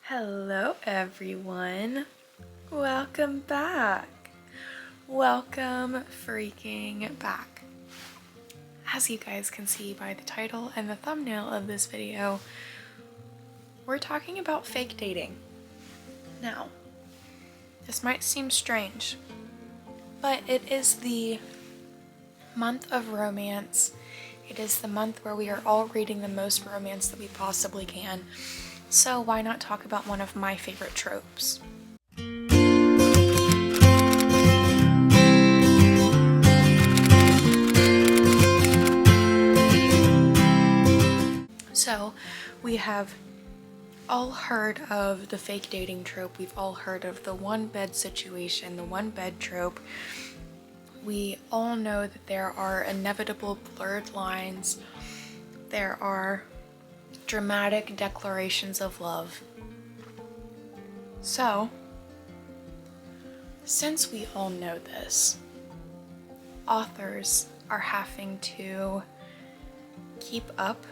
Hello everyone, welcome back. Welcome freaking back. As you guys can see by the title and the thumbnail of this video, we're talking about fake dating. Now, this might seem strange, but it is the month of romance. It is the month where we are all reading the most romance that we possibly can. So why not talk about one of my favorite tropes? So we have all heard of the fake dating trope. We've all heard of the one bed situation, the one bed trope. We all know that there are inevitable blurred lines. There are dramatic declarations of love. So, since we all know this, authors are having to keep up,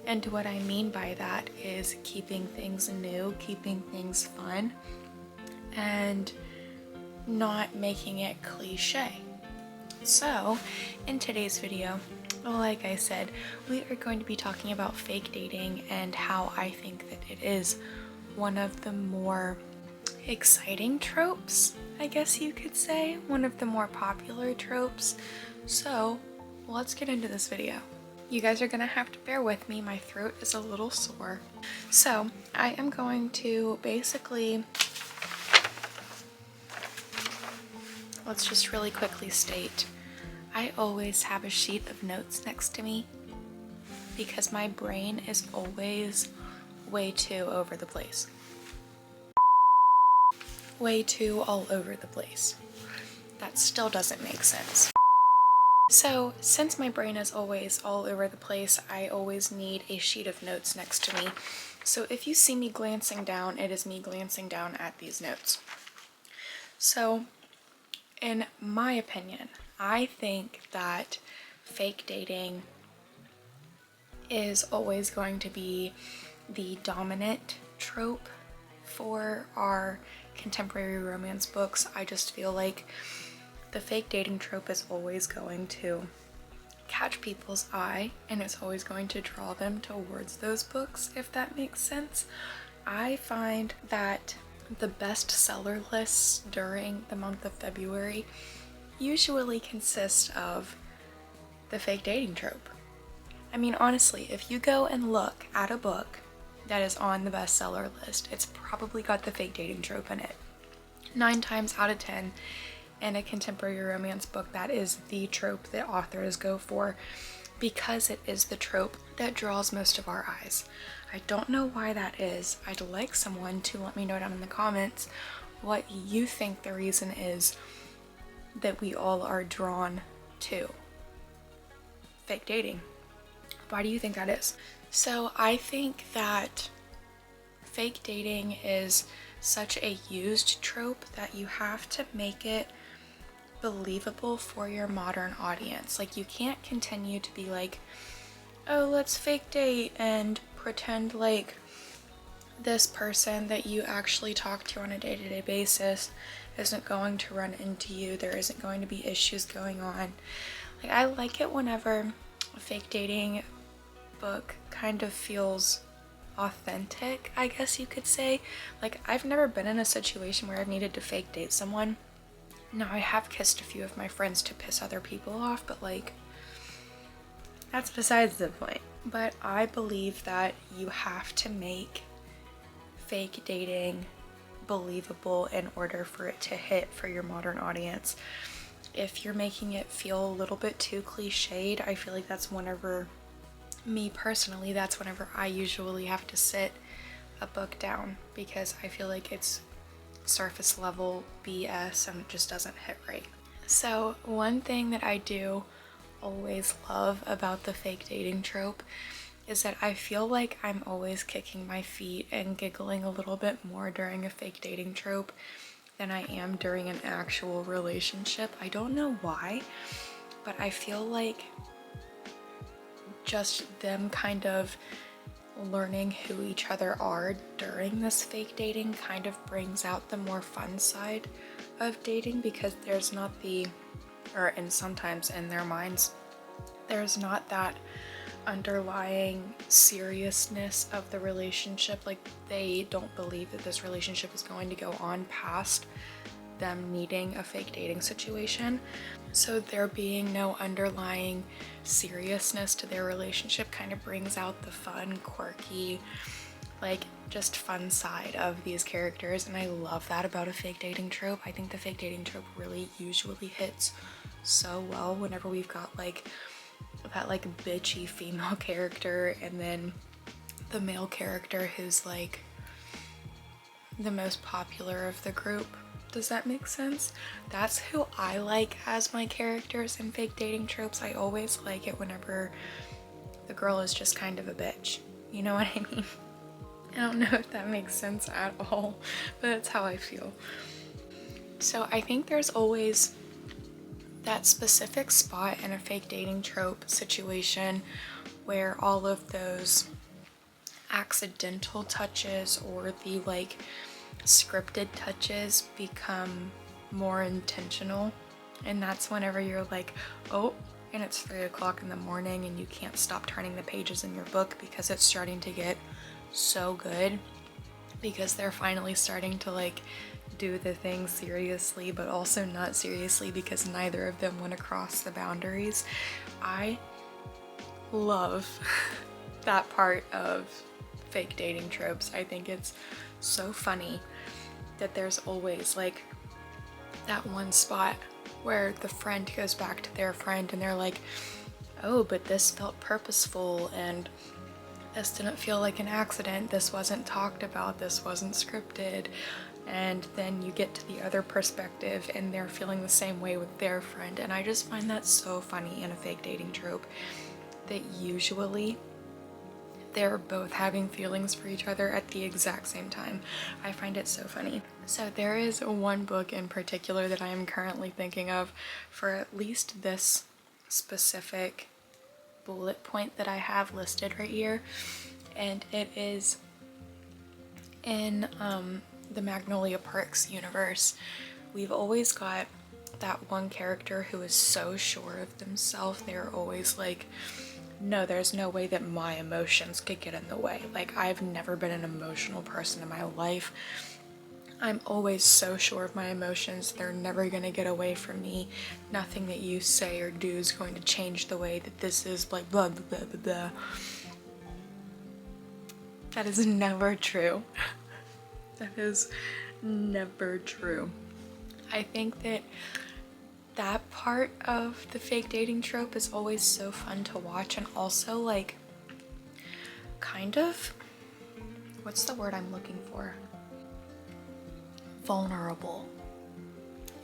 and what I mean by that is keeping things new, keeping things fun, and not making it cliche. So, in today's video, like I said, we are going to be talking about fake dating and how I think that it is one of the more exciting tropes, I guess you could say, one of the more popular tropes. So let's get into this video. You guys are gonna have to bear with me, my throat is a little sore. So I am going to basically, let's just really quickly state, I always have a sheet of notes next to me because my brain is always way too over the place. Way too all over the place. That still doesn't make sense. So, since my brain is always all over the place, I always need a sheet of notes next to me. So if you see me glancing down, it is me glancing down at these notes. So, in my opinion, I think that fake dating is always going to be the dominant trope for our contemporary romance books. I just feel like the fake dating trope is always going to catch people's eye and it's always going to draw them towards those books, if that makes sense. I find that the bestseller lists during the month of February usually consist of the fake dating trope. I mean, honestly, if you go and look at a book that is on the bestseller list, it's probably got the fake dating trope in it. 9 times out of 10, in a contemporary romance book, that is the trope that authors go for because it is the trope that draws most of our eyes. I don't know why that is. I'd like someone to let me know down in the comments what you think the reason is that we all are drawn to fake dating. Why do you think that is? So I think that fake dating is such a used trope that you have to make it believable for your modern audience. Like, you can't continue to be like, oh, let's fake date and pretend like this person that you actually talk to on a day-to-day basis isn't going to run into you. There isn't going to be issues going on. Like, I like it whenever a fake dating book kind of feels authentic, I guess you could say. Like, I've never been in a situation where I've needed to fake date someone. Now, I have kissed a few of my friends to piss other people off, but like, that's besides the point. But I believe that you have to make fake dating believable in order for it to hit for your modern audience. If you're making it feel a little bit too cliched, I feel like that's whenever, me personally, that's whenever I usually have to sit a book down because I feel like it's surface level BS and it just doesn't hit right. So one thing that I do always love about the fake dating trope is that I feel like I'm always kicking my feet and giggling a little bit more during a fake dating trope than I am during an actual relationship. I don't know why, but I feel like just them kind of learning who each other are during this fake dating kind of brings out the more fun side of dating, because there's not and sometimes in their minds, there's not that underlying seriousness of the relationship. Like, they don't believe that this relationship is going to go on past them needing a fake dating situation. So there being no underlying seriousness to their relationship kind of brings out the fun, quirky, like just fun side of these characters, and I love that about a fake dating trope. I think the fake dating trope really usually hits so well whenever we've got like that like bitchy female character and then the male character who's like the most popular of the group. Does that make sense? That's who I like as my characters in fake dating tropes. I always like it whenever the girl is just kind of a bitch. You know what I mean? I don't know if that makes sense at all, but that's how I feel. So I think there's always that specific spot in a fake dating trope situation where all of those accidental touches or the like scripted touches become more intentional, and that's whenever you're like, oh, and it's 3 o'clock in the morning and you can't stop turning the pages in your book because it's starting to get so good, because they're finally starting to like do the thing seriously but also not seriously because neither of them want to cross the boundaries. I love that part of fake dating tropes. I think it's so funny that there's always like that one spot where the friend goes back to their friend and they're like, oh, but this felt purposeful and this didn't feel like an accident, this wasn't talked about, this wasn't scripted. And then you get to the other perspective and they're feeling the same way with their friend. And I just find that so funny in a fake dating trope, that usually they're both having feelings for each other at the exact same time. I find it so funny. So there is one book in particular that I am currently thinking of for at least this specific bullet point that I have listed right here, and it is in the Magnolia Parks universe. We've always got that one character who is so sure of themselves. They're always like, no, there's no way that my emotions could get in the way. Like, I've never been an emotional person in my life. I'm always so sure of my emotions. They're never gonna get away from me. Nothing that you say or do is going to change the way that this is, like blah blah blah blah blah. That is never true. That is never true. I think that that part of the fake dating trope is always so fun to watch, and also like kind of, what's the word I'm looking for? Vulnerable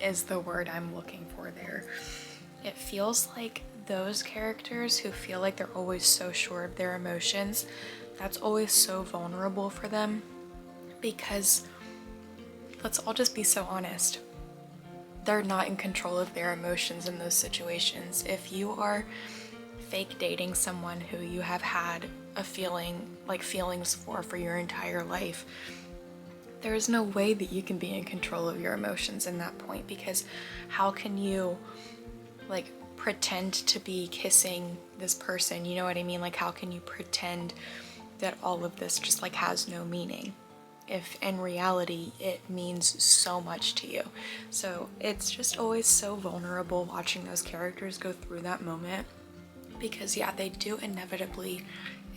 is the word I'm looking for there. It feels like those characters who feel like they're always so sure of their emotions, that's always so vulnerable for them, because let's all just be so honest. They're not in control of their emotions in those situations. If you are fake dating someone who you have had a feelings for your entire life, there is no way that you can be in control of your emotions in that point, because how can you like pretend to be kissing this person, you know what I mean? Like, how can you pretend that all of this just like has no meaning, if in reality it means so much to you? So it's just always so vulnerable watching those characters go through that moment, because yeah, they do inevitably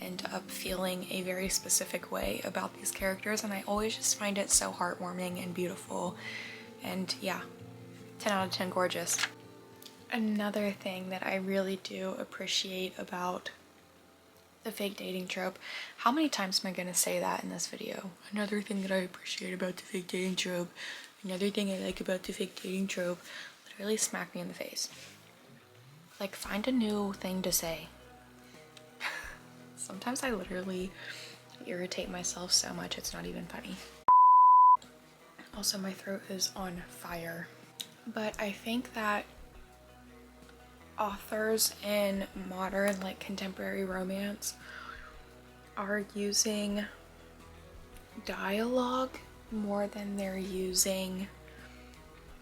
end up feeling a very specific way about these characters, and I always just find it so heartwarming and beautiful, and yeah, 10 out of 10 gorgeous. Another thing that I really do appreciate about the fake dating trope, how many times am I gonna say that in this video? Another thing that I appreciate about the fake dating trope, another thing I like about the fake dating trope, literally smack me in the face. Like, find a new thing to say. Sometimes I literally irritate myself so much it's not even funny. Also, my throat is on fire. But I think that authors in modern, like contemporary romance, are using dialogue more than they're using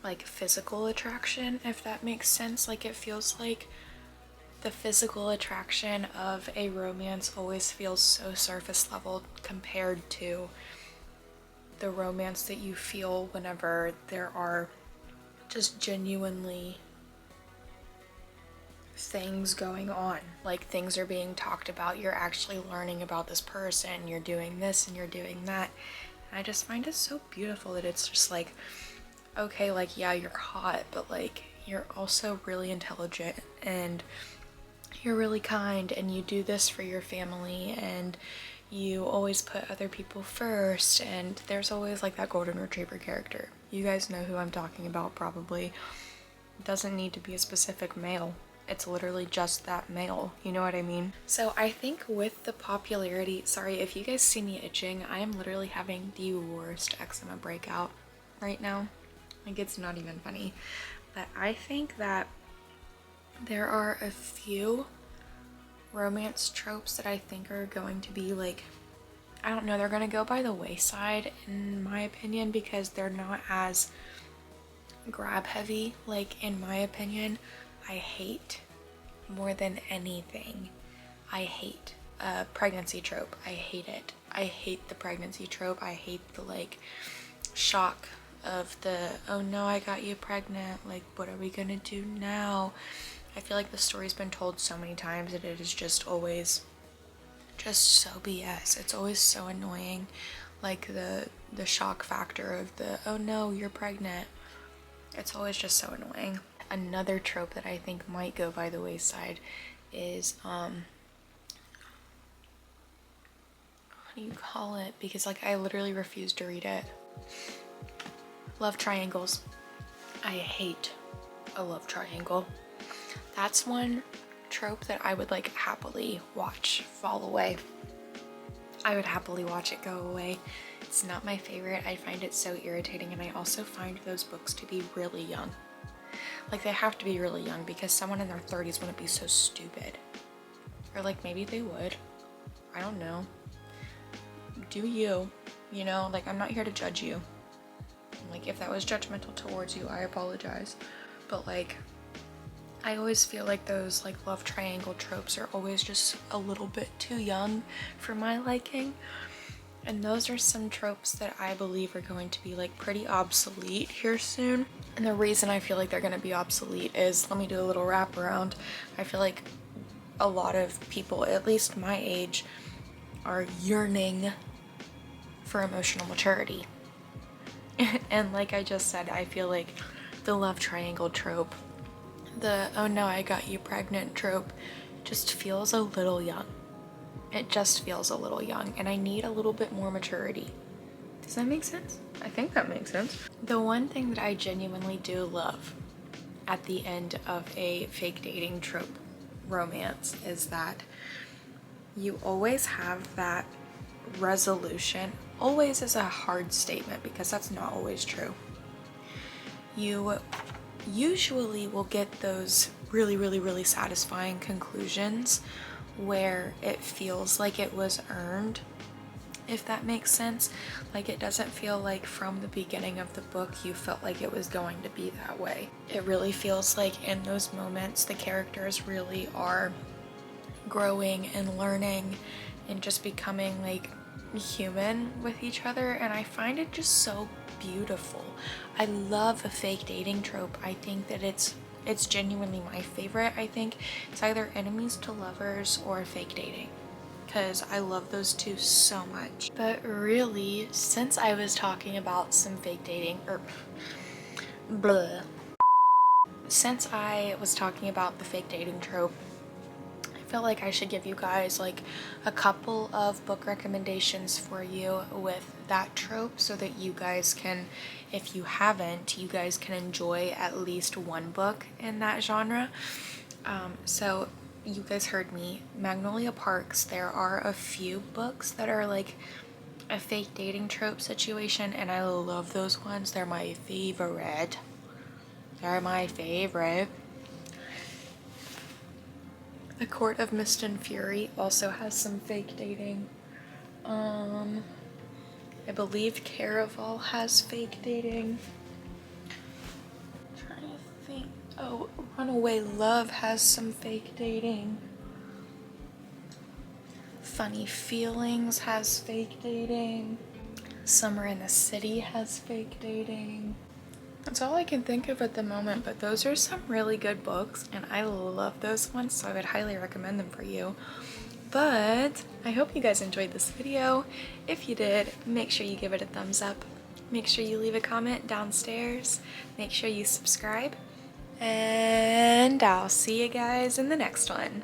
like physical attraction, if that makes sense. Like, it feels like the physical attraction of a romance always feels so surface level compared to the romance that you feel whenever there are just genuinely things going on. Like, things are being talked about, you're actually learning about this person, you're doing this and you're doing that. And I just find it so beautiful that it's just like, okay, like, yeah, you're hot, but like, you're also really intelligent and you're really kind and you do this for your family and you always put other people first, and there's always like that golden retriever character. You guys know who I'm talking about probably. It doesn't need to be a specific male. It's literally just that male, you know what I mean? So I think with the popularity, sorry if you guys see me itching, I am literally having the worst eczema breakout right now. Like, it's not even funny. But I think that there are a few romance tropes that I think are going to be like, I don't know, they're gonna go by the wayside in my opinion, because they're not as grab heavy. Like, in my opinion, I hate more than anything, I hate a pregnancy trope. I hate it. I hate the pregnancy trope. I hate the like shock of the, oh no, I got you pregnant, like what are we gonna do now? I feel like the story's been told so many times that it is just always just so BS. It's always so annoying. Like the shock factor of the, oh no, you're pregnant. It's always just so annoying. Another trope that I think might go by the wayside is what do you call it? Because like, I literally refuse to read it. Love triangles. I hate a love triangle. That's one trope that I would like happily watch fall away. I would happily watch it go away. It's not my favorite. I find it so irritating, and I also find those books to be really young. Like, they have to be really young, because someone in their 30s wouldn't be so stupid. Or like, maybe they would. I don't know. Do you? You know, like, I'm not here to judge you. Like, if that was judgmental towards you, I apologize. But like, I always feel like those like love triangle tropes are always just a little bit too young for my liking. And those are some tropes that I believe are going to be like pretty obsolete here soon. And the reason I feel like they're going to be obsolete is, let me do a little wraparound. I feel like a lot of people, at least my age, are yearning for emotional maturity. And like I just said, I feel like the love triangle trope, the oh no, I got you pregnant trope, just feels a little young. It just feels a little young, and I need a little bit more maturity. Does that make sense? I think that makes sense. The one thing that I genuinely do love at the end of a fake dating trope romance is that you always have that resolution. Always is a hard statement, because that's not always true. You usually will get those really satisfying conclusions where it feels like it was earned, if that makes sense. Like, it doesn't feel like from the beginning of the book you felt like it was going to be that way. It really feels like in those moments the characters really are growing and learning and just becoming like human with each other, and I find it just so beautiful. I love a fake dating trope. I think that it's genuinely my favorite. I think it's either enemies to lovers or fake dating, because I love those two so much. But really, since I was talking about some fake dating, since I was talking about the fake dating trope, I feel like I should give you guys like a couple of book recommendations for you with that trope, so that you guys can, if you haven't, you guys can enjoy at least one book in that genre. So you guys heard me, Magnolia Parks, there are a few books that are like a fake dating trope situation, and I love those ones. They're my favorite. They're my favorite. The Court of Mist and Fury also has some fake dating I believe Caraval has fake dating. I'm trying to think. Oh, Runaway Love has some fake dating. Funny Feelings has fake dating. Summer in the City has fake dating. That's all I can think of at the moment, but those are some really good books and I love those ones, so I would highly recommend them for you. But I hope you guys enjoyed this video. If you did, make sure you give it a thumbs up. Make sure you leave a comment downstairs. Make sure you subscribe. And I'll see you guys in the next one.